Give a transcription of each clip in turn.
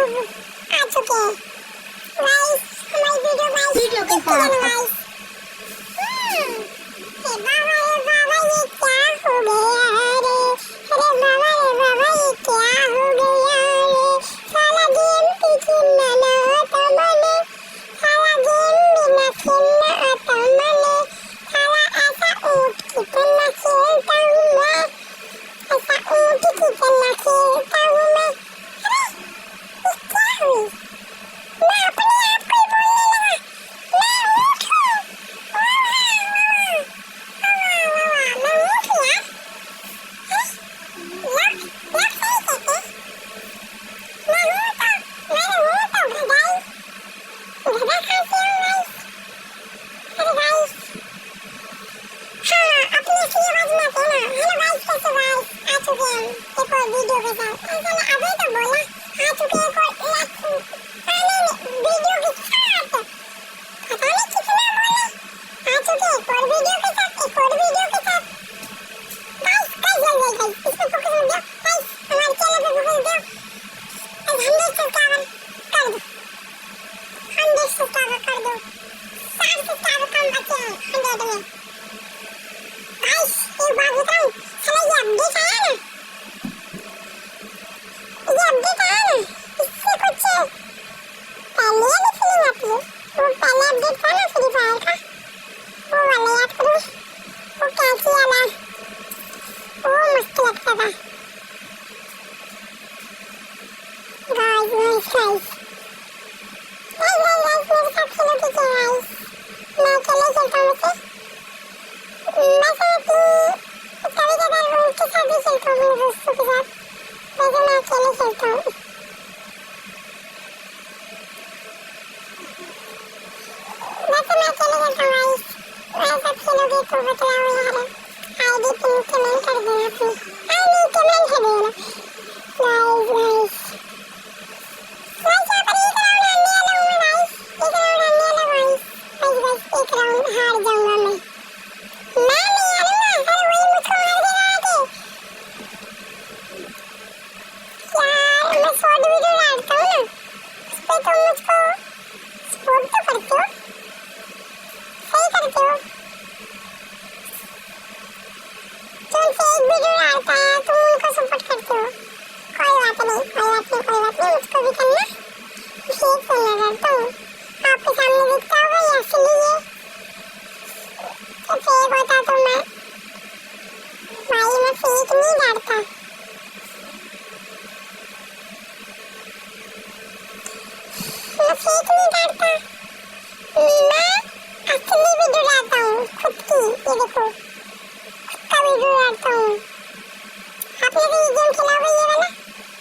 आ चुके हैं गाइस हमारी वीडियो के साथ। गाइस हे बाबा ये क्या हो गया रे, अरे बाबा ये क्या हो गया रे, साला गेम की खेलना ना आता मने, साला गेम बिना खेलना आता मने, साला ऐसा ऊँट की तरह खेलता हूँ मैं, ऐसा ऊँट की तरह खेलता हूँ मैं। अरे ये क्या हुई, मैं अपने आप को ही बोलने लगा, मैं ऊँट हूँ, मैं ऊँट हूँ यार। लग सही कहते, मैं हूँ तो गधाई, गधा कहाँ से हूँ गाइस। अरे गाइस हाँ अपनी असली आवाज में आते हैं ना। हेलो गाइस कैसे हो गाइस, आ चुके हैं एक और वीडियो के साथ। ऐसा ना अभी तो बोला आ चुके हैं एक और वीडियो के साथ, पता नहीं कितना बोला, आ चुके हैं एक और वीडियो के साथ, एक और वीडियो के साथ। गाइस कैसे हो गए गाइस, इस पे फोकस मत दो गाइस, हमारे चैनल पे फोकस दो, 100 सब्सक्राइबर कर दो, 100 सब्सक्राइबर कर दो, 4 सब्सक्राइबर कम बचे हैं 100 में। गाइस एक बात बताऊं, साला ये अपडेट आया ना, इससे कुछ पहले वाली फीलिंग आती है। वो पहले अपडेट था ना फ्री फायर का, वो वाला याद करो, वो कैसी वाला, वो मस्त लगता था। गाइस मेरे साथ खेलोगे क्या गाइस, मैं अकेले खेलता हूँ वैसे, मैं कभी कभार रूम के साथ भी खेलता हूँ मेरे दोस्तों के साथ, वैसे मैं अकेले खेलता हूँ। वैसे मैं अकेले खेलता हूँ गाइस, वैसे खेलोगे तो बतलाओ यार, आईडी पिन कमेंट कर देना प्लीज, आईडी कमेंट कर देना गाइस। गाइस यहाँ पर एक राउंड हारने वाला हूँ मैं गाइस, एक राउंड हारने वाला गाइस, बस एक राउंड हार जाऊंगा मैं नहीं हारूंगा, अरे वही मुझको हार देगा आगे यार। मैं शॉर्ट वीडियो डालता हूँ ना, उस पे तुम मुझको सपोर्ट तो करते हो, सही करते हो, तुमसे एक वीडियो डालता है तुम उनको सपोर्ट करते हो, कोई बात नहीं, मुझको भी करना, फेक तो नहीं करता हूँ, आपके सामने दिखता होगा ये असली है, तो फेक होता तो मैं भाई मैं फेक नहीं डालता। मैं फेक नहीं डालता, मैं असली वीडियो डालता हूँ खुद की, ये देखो खुद का वीडियो डालता हूँ। आपने तो ये गेम खेला होगा ये वाला,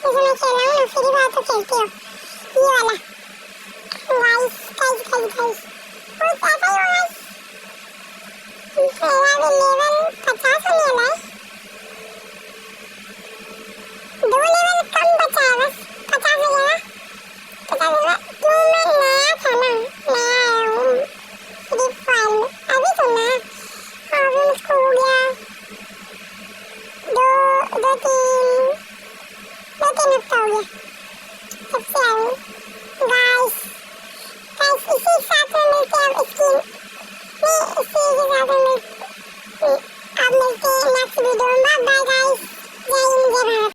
जैसे मैं खेला हूँ ना, फ्री फायर तो खेलते हो ये वाला गाइस, गाइस बहुत ऐसा ही होगा गाइस, मेरा भी लेवल 50 होने वाला है, 2 लेवल कम बचा है बस, 50 हो जाएगा, 50 हो जाएगा। क्यों मैं नया था ना, नया आया हूँ फ्री फायर में, अभी तो ना, अभी मुझको हो गया 2-3 हफ्ता हो गया तब से आया हूँ गाइस। इसी साथ में मिलते हैं अब स्कीम में, इसी के साथ में अब मिलते हैं नेक्स्ट वीडियो में। बाय बाय गाइस, जय हिंद जय भारत।